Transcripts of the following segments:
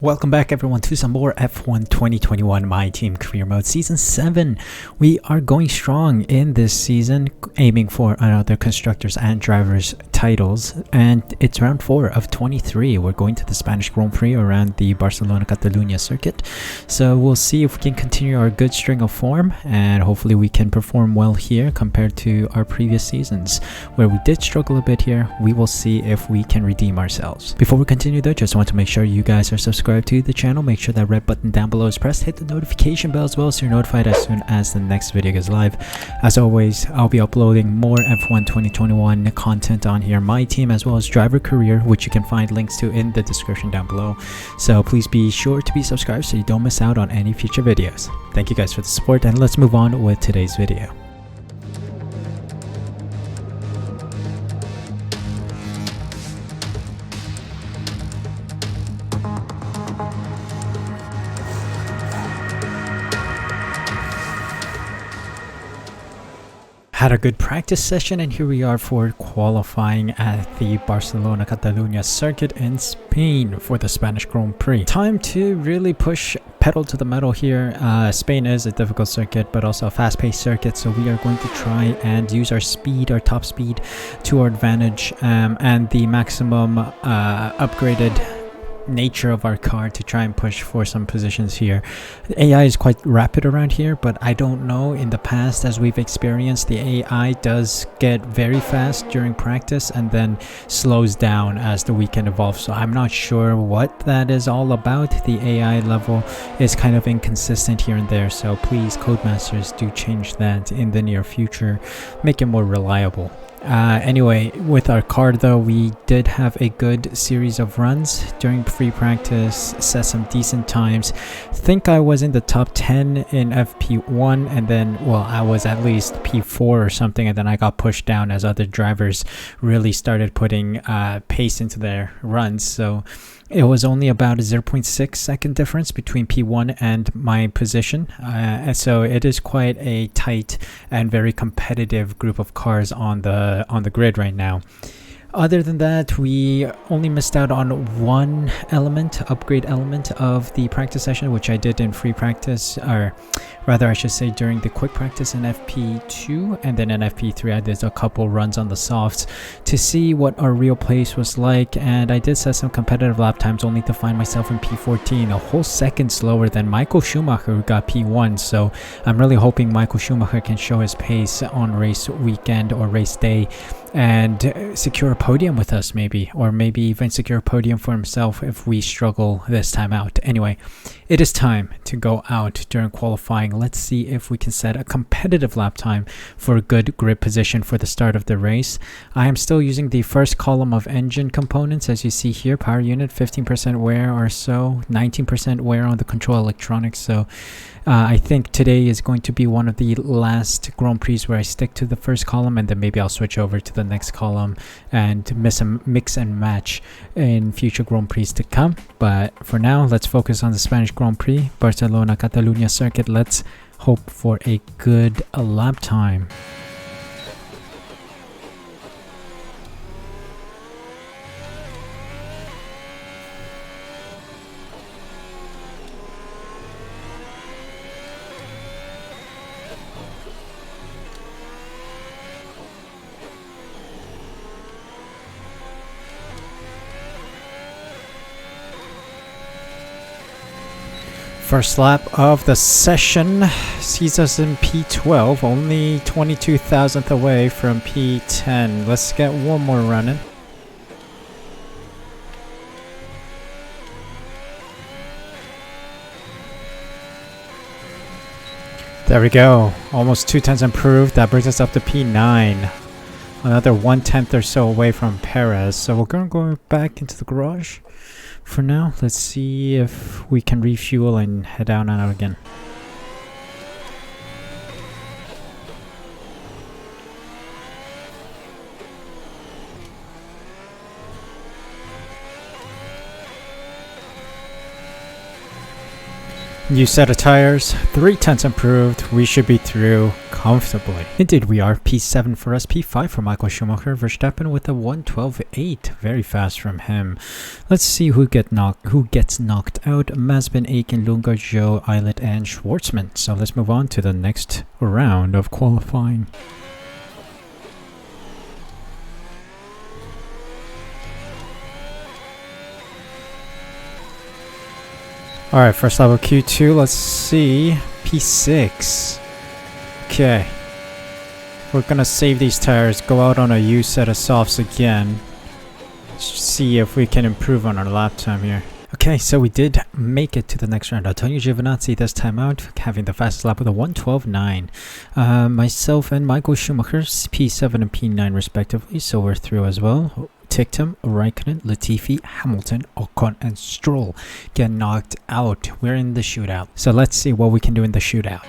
Welcome back everyone to some more F1 2021 My Team Career Mode Season 7. We are going strong in this season, aiming for another Constructors and Drivers titles, and it's round 4 of 23. We're going to the Spanish Grand Prix around the Barcelona-Catalunya circuit, so we'll see if we can continue our good string of form, and hopefully we can perform well here compared to our previous seasons, where we did struggle a bit here. We will see if we can redeem ourselves. Before we continue though, just want to make sure you guys are subscribed to the channel. Make sure that red button down below is pressed, hit the notification bell as well so you're notified as soon as the next video goes live. As always, I'll be uploading more F1 2021 content on here, my team as well as driver career, which you can find links to in the description down below, so please be sure to be subscribed so you don't miss out on any future videos. Thank you guys for the support, and let's move on with today's video. Had a good practice session, and here we are for qualifying at the Barcelona-Catalunya circuit in Spain for the Spanish Grand Prix. Time to really push pedal to the metal here. Spain is a difficult circuit, but also a fast-paced circuit, so we are going to try and use our speed, our top speed, to our advantage, and the maximum upgraded nature of our car to try and push for some positions here. The AI is quite rapid around here, but I don't know, in the past, as we've experienced, the AI does get very fast during practice and then slows down as the weekend evolves, so I'm not sure what that is all about. The AI level is kind of inconsistent here and there, so please, Codemasters, do change that in the near future, make it more reliable. Anyway, with our car though, we did have a good series of runs during free practice, set some decent times. Think I was in the top 10 in FP1, and then, well, I was at least P4 or something, and then I got pushed down as other drivers really started putting pace into their runs, so it was only about a 0.6 second difference between P1 and my position, and so it is quite a tight and very competitive group of cars on the grid right now. Other than that, we only missed out on one upgrade element of the practice session, which I did in free practice, or rather I should say during the quick practice in FP2, and then in FP3 I did a couple runs on the softs to see what our real pace was like, and I did set some competitive lap times only to find myself in P14, a whole second slower than Michael Schumacher, who got P1, so I'm really hoping Michael Schumacher can show his pace on race weekend or race day and secure a podium with us, maybe, or maybe even secure a podium for himself if we struggle this time out. Anyway, it is time to go out during qualifying. Let's see if we can set a competitive lap time for a good grid position for the start of the race. I am still using the first column of engine components, as you see here. Power unit, 15% wear or so, 19% wear on the control electronics, so I think today is going to be one of the last Grand Prix where I stick to the first column, and then maybe I'll switch over to the next column and mix and match in future Grand Prix to come. But for now, let's focus on the Spanish Grand Prix, Barcelona-Catalunya circuit. Let's hope for a good lap time. First lap of the session sees us in P12, only 22 thousandth away from P10. Let's get one more running. There we go, almost 2/10 improved. That brings us up to P9. Another 1/10 or so away from Perez, so we're gonna go back into the garage. For now, let's see if we can refuel and head down and out again. New set of tires, 3/10 improved, we should be through comfortably. Indeed we are. P7 for us, P5 for Michael Schumacher, Verstappen with a 1:12.8, very fast from him. Let's see who gets knocked out. Mazepin, Aiken, Lunga, Zhou, Eilert and Schwartzman. So let's move on to the next round of qualifying. Alright, first level Q2, let's see. P6. Okay. We're gonna save these tires, go out on a U set of softs again. See if we can improve on our lap time here. Okay, so we did make it to the next round. Antonio Giovinazzi this time out, having the fastest lap with a 1:12.9. Myself and Michael Schumacher, P7 and P9 respectively, so we're through as well. Ticktum, Raikkonen, Latifi, Hamilton, Ocon, and Stroll get knocked out. We're in the shootout. So let's see what we can do in the shootout.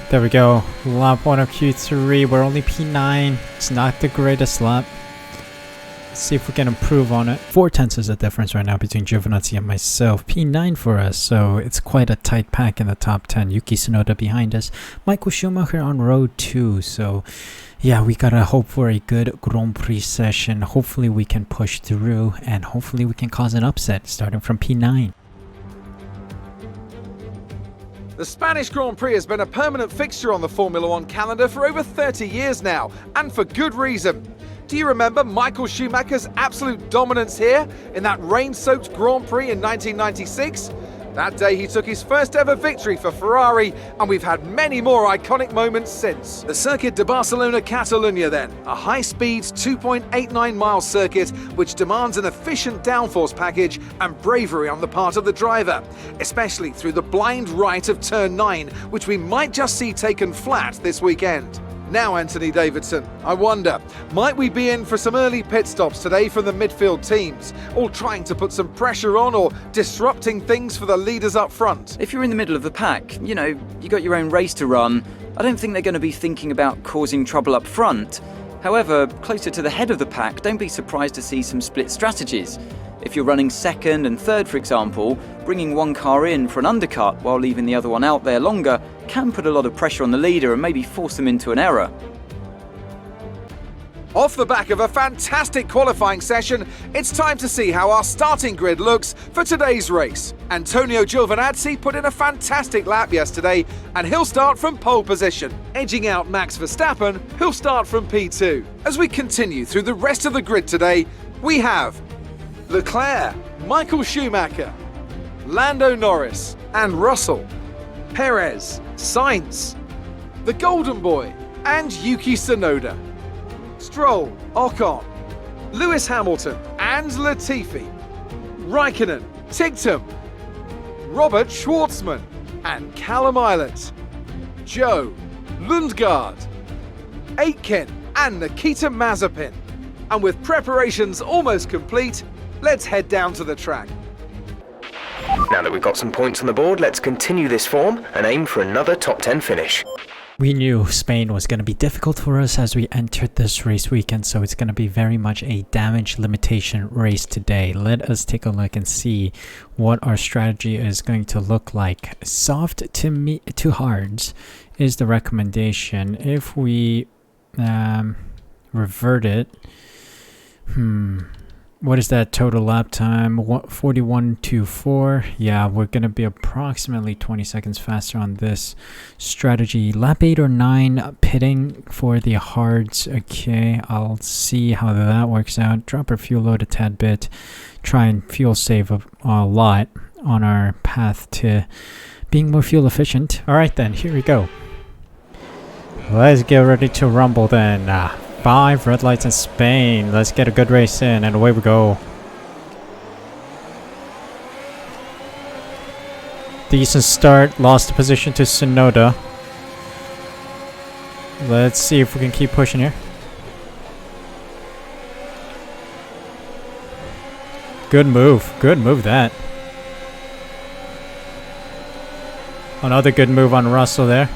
There we go. Lap 1 of Q3. We're only P9. It's not the greatest lap. Let's see if we can improve on it. 4/10 is the difference right now between Giovinazzi and myself. P9 for us, so it's quite a tight pack in the top 10. Yuki Tsunoda behind us. Michael Schumacher on row 2. So yeah, we gotta hope for a good Grand Prix session. Hopefully we can push through and hopefully we can cause an upset starting from P9. The Spanish Grand Prix has been a permanent fixture on the Formula One calendar for over 30 years now, and for good reason. Do you remember Michael Schumacher's absolute dominance here in that rain-soaked Grand Prix in 1996? That day he took his first ever victory for Ferrari, and we've had many more iconic moments since. The Circuit de Barcelona-Catalunya then, a high-speed 2.89-mile circuit which demands an efficient downforce package and bravery on the part of the driver, especially through the blind right of turn 9, which we might just see taken flat this weekend. Now, Anthony Davidson, I wonder, might we be in for some early pit stops today from the midfield teams, all trying to put some pressure on or disrupting things for the leaders up front? If you're in the middle of the pack, you know, you got your own race to run, I don't think they're going to be thinking about causing trouble up front. However, closer to the head of the pack, don't be surprised to see some split strategies. If you're running second and third, for example, bringing one car in for an undercut while leaving the other one out there longer can put a lot of pressure on the leader and maybe force them into an error. Off the back of a fantastic qualifying session, it's time to see how our starting grid looks for today's race. Antonio Giovinazzi put in a fantastic lap yesterday, and he'll start from pole position. Edging out Max Verstappen, who'll start from P2. As we continue through the rest of the grid today, we have Leclerc, Michael Schumacher, Lando Norris and Russell, Perez, Sainz, the Golden Boy and Yuki Tsunoda, Stroll, Ocon, Lewis Hamilton and Latifi, Raikkonen, Ticktum, Robert Schwartzman and Callum Eilert, Zhou, Lundgaard, Aitken and Nikita Mazepin. And with preparations almost complete, let's head down to the track. Now that we've got some points on the board, let's continue this form and aim for another top 10 finish. We knew Spain was going to be difficult for us as we entered this race weekend, so it's going to be very much a damage limitation race today. Let us take a look and see what our strategy is going to look like. Soft to hards is the recommendation. If we revert it, what is that total lap time? 41.24. Yeah, we're going to be approximately 20 seconds faster on this strategy. Lap 8 or 9 pitting for the hards. Okay, I'll see how that works out. Drop our fuel load a tad bit. Try and fuel save a lot on our path to being more fuel efficient. Alright then, here we go. Let's get ready to rumble then. 5 red lights in Spain. Let's get a good race in and away we go. Decent start. Lost the position to Tsunoda. Let's see if we can keep pushing here. Good move. Good move that. Another good move on Russell there.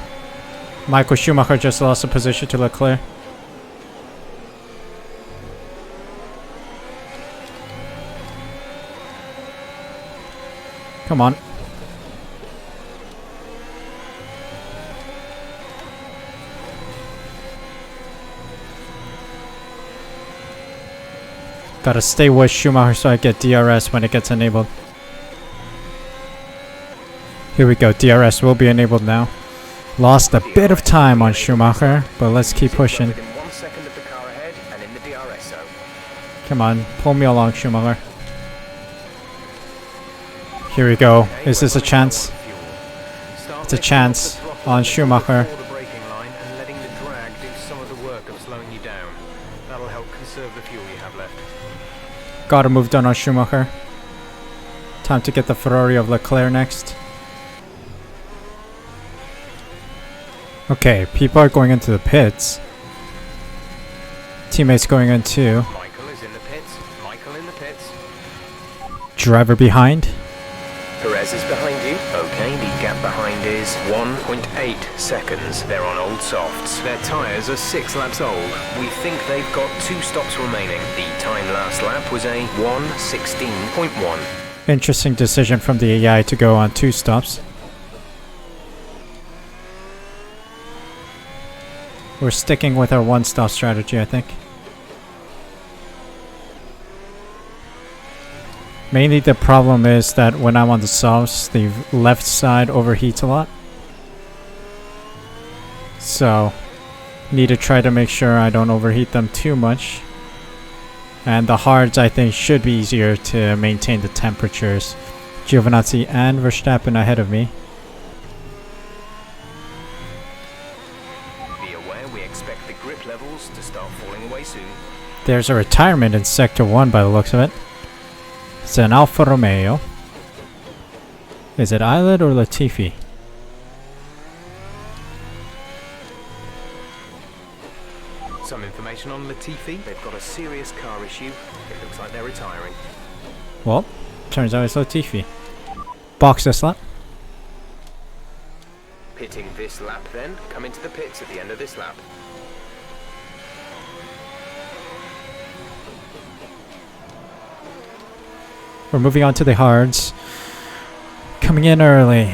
Michael Schumacher just lost a position to Leclerc. Come on. Gotta stay with Schumacher so I get DRS when it gets enabled. Here we go, DRS will be enabled now. Lost a bit of time on Schumacher, but let's keep pushing. Within 1 second of the car ahead and in the DRS zone. Come on, pull me along, Schumacher. Here we go. Is this a chance? It's a chance on Schumacher. The braking line and letting the drag do some of the work of slowing you down. That'll help conserve the fuel you have left. Got a move done on Schumacher. Time to get the Ferrari of Leclerc next. Okay, people are going into the pits. Teammates going in too. Michael is in the pits. Michael in the pits. Driver behind. Perez is behind you. Okay, the gap behind is 1.8 seconds. They're on old softs. Their tyres are 6 laps old. We think they've got 2 stops remaining. The time last lap was a 1:16.1. Interesting decision from the AI to go on 2 stops. We're sticking with our 1-stop strategy, I think. Mainly the problem is that when I'm on the softs, the left side overheats a lot. So, need to try to make sure I don't overheat them too much. And the hards, I think, should be easier to maintain the temperatures. Giovinazzi and Verstappen ahead of me. Be aware we expect the grip levels to start falling away soon. There's a retirement in Sector 1 by the looks of it. It's an Alfa Romeo. Is it Islet or Latifi? Some information on Latifi. They've got a serious car issue. It looks like they're retiring. Well, turns out it's Latifi. Box this lap. Pitting this lap then. Come into the pits at the end of this lap. We're moving on to the hards. Coming in early.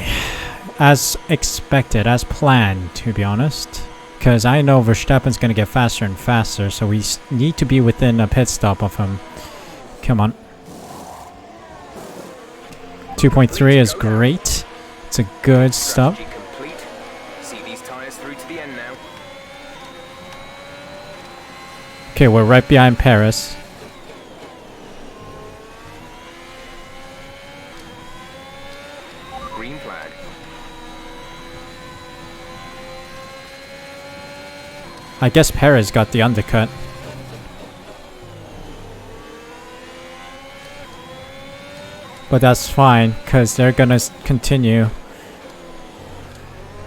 As expected, as planned, to be honest. Because I know Verstappen's going to get faster and faster, so we need to be within a pit stop of him. Come on. 2.3 is great. It's a good stop. Complete. See these tires through to the end now. Okay, we're right behind Paris. Green flag. I guess Perez got the undercut. But that's fine, because they're gonna continue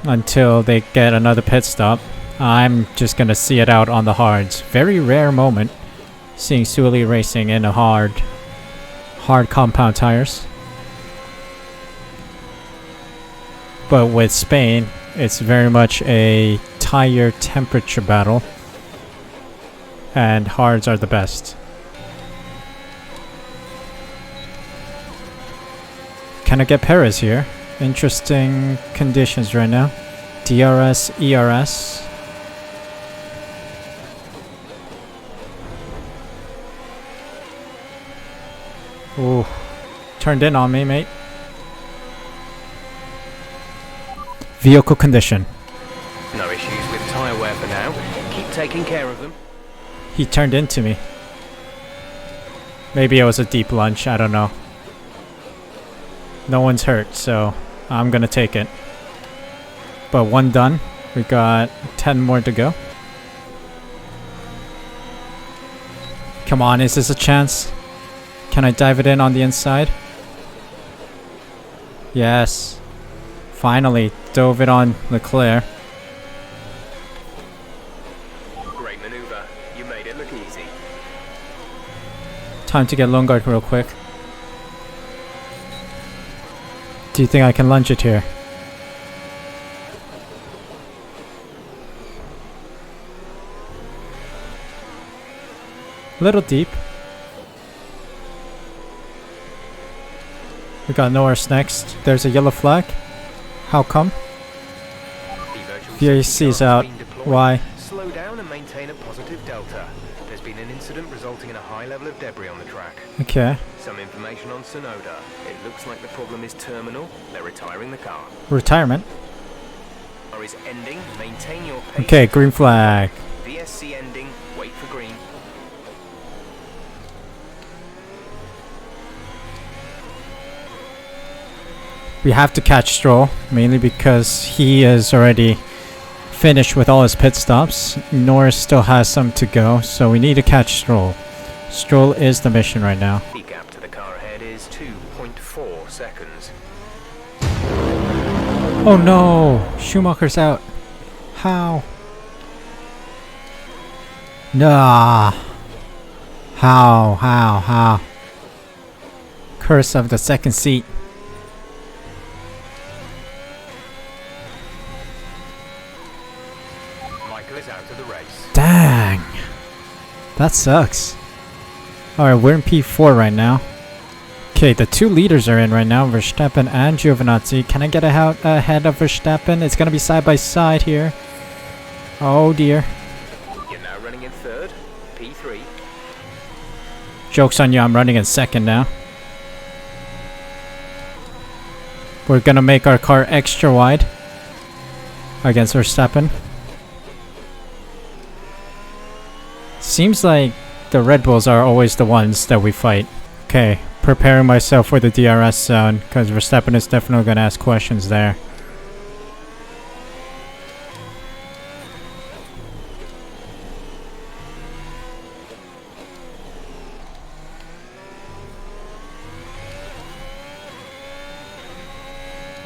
until they get another pit stop. I'm just gonna see it out on the hards. Very rare moment seeing Sully racing in a hard compound tires. But with Spain, it's very much a tire temperature battle, and hards are the best. Can I get Perez here? Interesting conditions right now. DRS, ERS. Ooh, turned in on me, mate. Vehicle condition. No issues with tyre wear for now. Keep taking care of them. He turned into me. Maybe it was a deep lunge, I don't know. No one's hurt, so I'm gonna take it. But 1 done. We got 10 more to go. Come on, is this a chance? Can I dive it in on the inside? Yes. Finally, dove it on Leclerc. Great maneuver. You made it look easy. Time to get Lundgaard real quick. Do you think I can lunge it here? Little deep. We got Norris next. There's a yellow flag. How come? VAC's out. Why? Slow down and maintain a positive delta. There's been an incident resulting in a high level of debris on the track. Okay. Some information on Sonoda. It looks like the problem is terminal. They're retiring the car. Retirement. Car is ending. Maintain your pace. Okay, green flag. VSC ending. Wait for green. We have to catch Stroll, mainly because he is already finished with all his pit stops. Norris still has some to go, so we need to catch Stroll. Stroll is the mission right now. The gap to the car ahead is 2.4 seconds. Oh no! Schumacher's out. How? Nah. How? Curse of the second seat. Michael is out of the race. Dang. That sucks. Alright, we're in P4 right now. Okay, the two leaders are in right now, Verstappen and Giovinazzi. Can I get ahead of Verstappen? It's gonna be side by side here. Oh dear. You're now running in third. P3. Joke's on you, I'm running in second now. We're gonna make our car extra wide against Verstappen. Seems like the Red Bulls are always the ones that we fight. Okay, preparing myself for the DRS zone because Verstappen is definitely gonna ask questions there.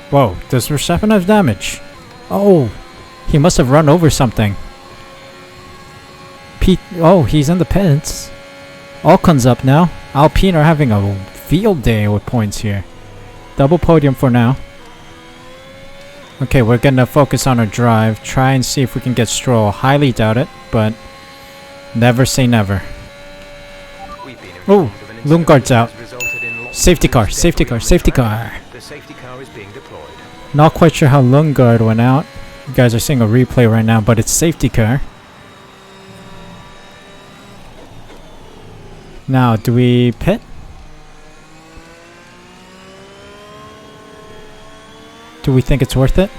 Whoa, does Verstappen have damage? Oh, he must have run over something. Oh, he's in the pits. Alcon's up now. Alpine are having a field day with points here. Double podium for now. Okay, we're gonna focus on our drive. Try and see if we can get Stroll. Highly doubt it, but never say never. Oh, Lundgaard's out. Safety car, safety car, safety car. The safety car is being deployed. Not quite sure how Lundgaard went out. You guys are seeing a replay right now, but it's safety car. Now, do we pit? Do we think it's worth it?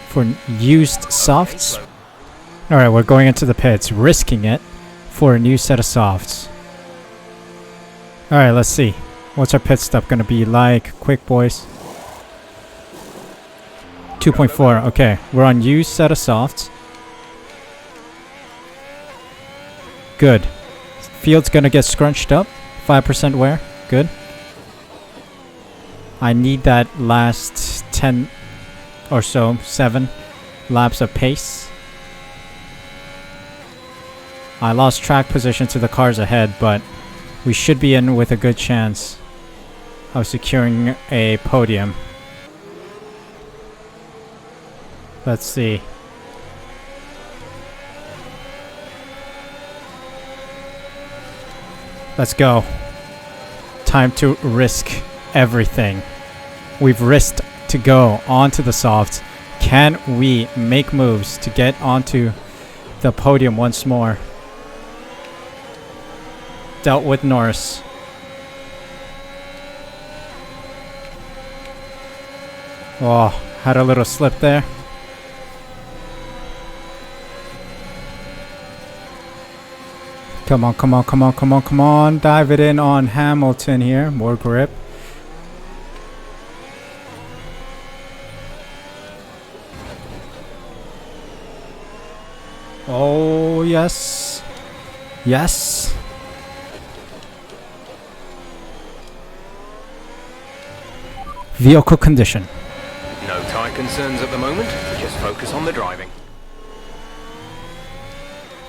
For used softs? Alright, we're going into the pits, risking it for a new set of softs. Alright, let's see. What's our pit stop gonna be like? Quick, boys. 2.4. Okay, we're on used set of softs. Good. Field's gonna get scrunched up. 5% wear. Good. I need that last 10 or so, 7 laps of pace. I lost track position to the cars ahead, but we should be in with a good chance of securing a podium. Let's see. Let's go. Time to risk everything. We've risked to go onto the softs. Can we make moves to get onto the podium once more? Dealt with Norris. Oh, had a little slip there. Come on, come on, come on, come on, come on. Dive it in on Hamilton here. More grip. Oh, yes. Yes. Vehicle condition. No tyre concerns at the moment. Just focus on the driving.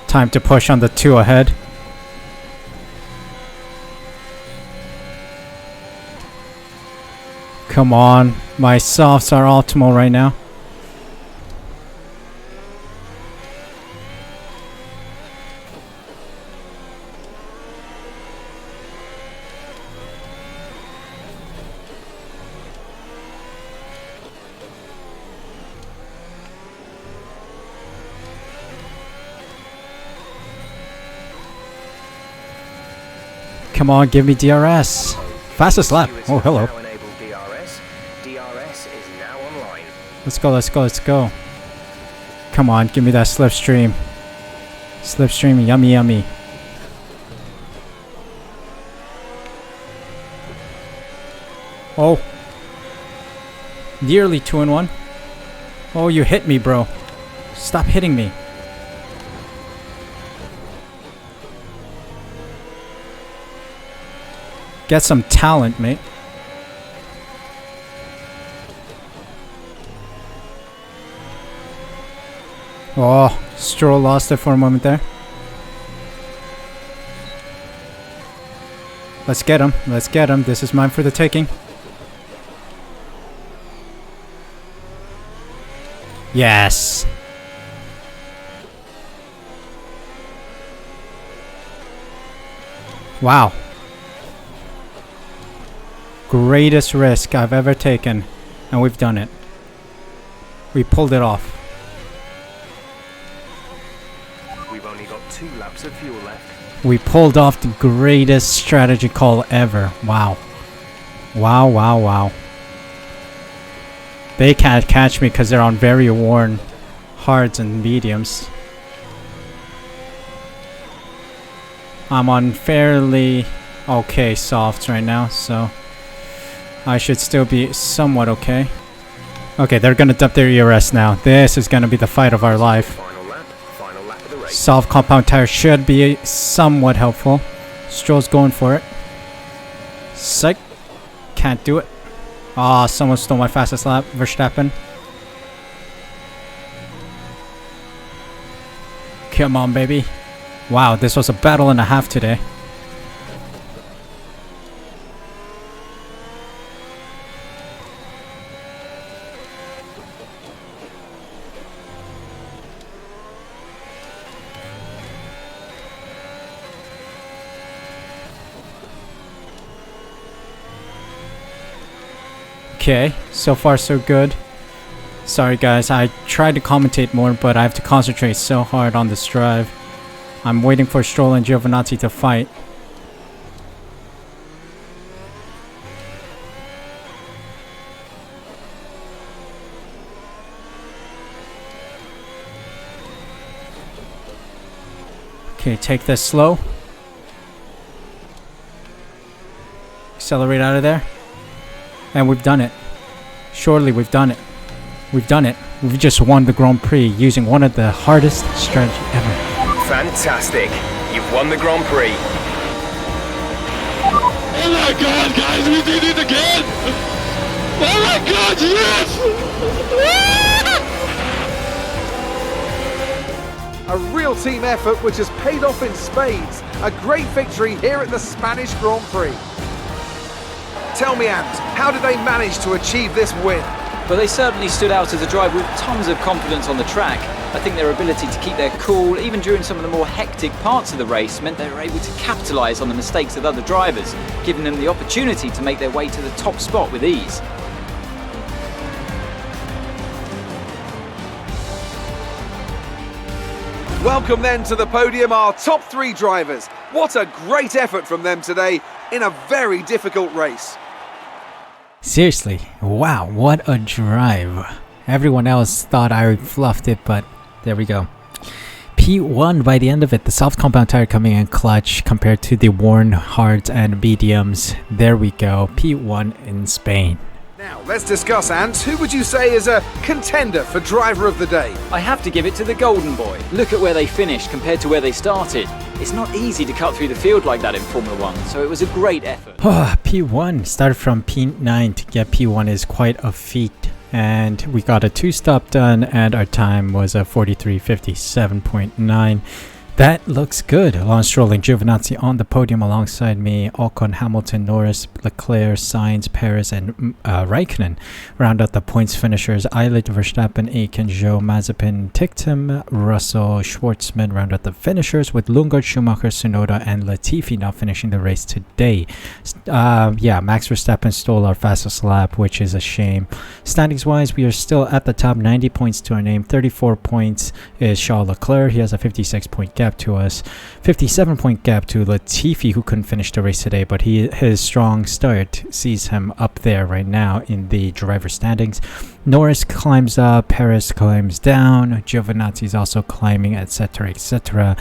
Time to push on the 2 ahead. Come on. My softs are optimal right now. Come on, give me DRS. Fastest lap. Oh, hello. Now enable DRS. DRS is now online. Let's go, let's go, let's go. Come on, give me that slipstream. Slipstream, yummy, yummy. Oh. Nearly 2 in 1. Oh, you hit me, bro. Stop hitting me. Get some talent, mate. Oh, Stroll lost it for a moment there. Let's get him. Let's get him. This is mine for the taking. Yes. Wow. Greatest risk I've ever taken, and we've done it. We pulled it off. We've only got 2 laps of fuel left. We pulled off the greatest strategy call ever. Wow. Wow, wow, wow. They can't catch me because they're on very worn hards and mediums. I'm on fairly okay softs right now, so I should still be somewhat okay. Okay, they're gonna dump their ERS now. This is gonna be the fight of our life. Final lap of the race. Soft compound tire should be somewhat helpful. Stroll's going for it. Psych. Can't do it. Ah, someone stole my fastest lap. Verstappen. Come on, baby. Wow, this was a battle and a half today. Okay, so far so good. Sorry guys, I tried to commentate more, but I have to concentrate so hard on this drive. I'm waiting for Stroll and Giovinazzi to fight. Okay, take this slow. Accelerate out of there. And we've done it. Surely we've done it. We've done it. We've just won the Grand Prix using one of the hardest strategies ever. Fantastic. You've won the Grand Prix. Oh my god, guys, we did it again! Oh my god, yes! A real team effort which has paid off in spades. A great victory here at the Spanish Grand Prix. Tell me, Ant, how did they manage to achieve this win? But they certainly stood out as a drive with tons of confidence on the track. I think their ability to keep their cool, even during some of the more hectic parts of the race, meant they were able to capitalise on the mistakes of other drivers, giving them the opportunity to make their way to the top spot with ease. Welcome then to the podium, our top 3 drivers. What a great effort from them today in a very difficult race. Seriously, wow, what a drive. Everyone else thought I fluffed it, but there we go. P1 by the end of it, the soft compound tire coming in clutch compared to the worn hards and mediums. There we go, P1 in Spain. Now, let's discuss, Ant. Who would you say is a contender for driver of the day? I have to give it to the Golden Boy. Look at where they finished compared to where they started. It's not easy to cut through the field like that in Formula 1, so it was a great effort. P1, started from P9 to get P1 is quite a feat. And we got a 2-stop done, and our time was a 43:57.9. That looks good. Lance Stroll and Giovinazzi on the podium alongside me. Ocon, Hamilton, Norris, Leclerc, Sainz, Perez, and Raikkonen round out the points finishers. Eilert, Verstappen, Aitken, Zhou, Mazepin, Ticktum, Russell, Schwartzman round out the finishers, with Lundgaard, Schumacher, Tsunoda, and Latifi now finishing the race today. Yeah, Max Verstappen stole our fastest lap, which is a shame. Standings wise, we are still at the top, 90 points to our name. 34 points is Charles Leclerc. He has a 56-point gap. gap to us, 57-point gap to Latifi, who couldn't finish the race today, but his strong start sees him up there right now in the driver standings. Norris climbs up, Perez climbs down, Giovinazzi is also climbing, etc., etc.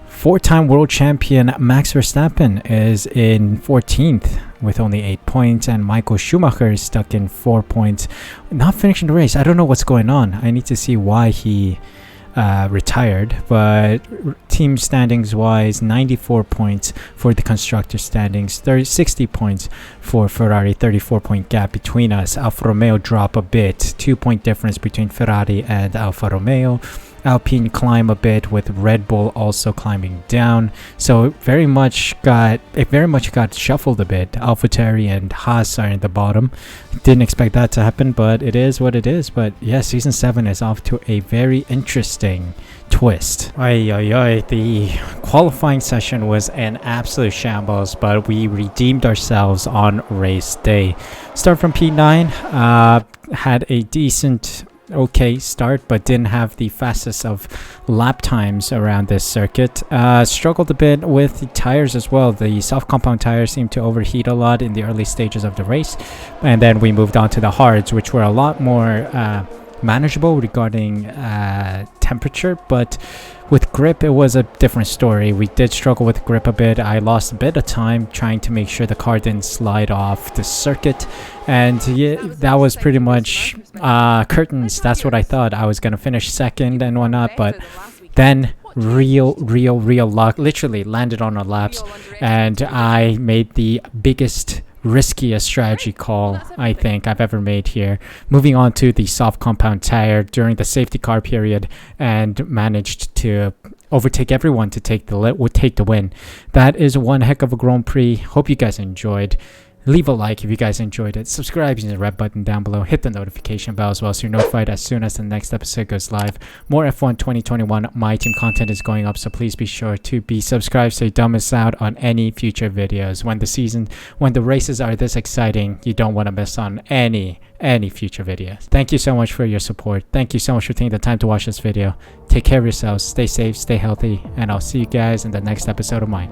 Four-time world champion Max Verstappen is in 14th with only 8 points, and Michael Schumacher is stuck in 4 points, not finishing the race. I don't know what's going on. I need to see why he retired, but team standings wise, 94 points for the constructor standings, 60 points for Ferrari, 34-point gap between us. Alfa Romeo drop a bit, 2-point difference between Ferrari and Alfa Romeo. Alpine climb a bit, with Red Bull also climbing down. So it very much got shuffled a bit. AlphaTauri and Haas are in the bottom. Didn't expect that to happen, but it is what it is. But yeah, season 7 is off to a very interesting twist. The qualifying session was an absolute shambles, but we redeemed ourselves on race day. Start from P9, had a decent okay start, but didn't have the fastest of lap times around this circuit. Struggled a bit with the tires as well. The soft compound tires seemed to overheat a lot in the early stages of the race, and then we moved on to the hards, which were a lot more manageable regarding temperature, but with grip it was a different story. We did struggle with grip a bit. I lost a bit of time trying to make sure the car didn't slide off the circuit, and yeah, that was pretty much curtains. That's what I thought. I was gonna finish second and whatnot, but then real luck, literally landed on our laps, and I made the biggest, riskiest strategy call I think I've ever made here, moving on to the soft compound tire during the safety car period, and managed to overtake everyone to take the win. That is one heck of a Grand Prix. Hope you guys enjoyed. Leave a like if you guys enjoyed it. Subscribe using the red button down below. Hit the notification bell as well so you're notified as soon as the next episode goes live. More F1 2021 My Team content is going up, so please be sure to be subscribed so you don't miss out on any future videos. When the races are this exciting, you don't want to miss on any future videos. Thank you so much for your support. Thank you so much for taking the time to watch this video. Take care of yourselves, stay safe, stay healthy, and I'll see you guys in the next episode of mine.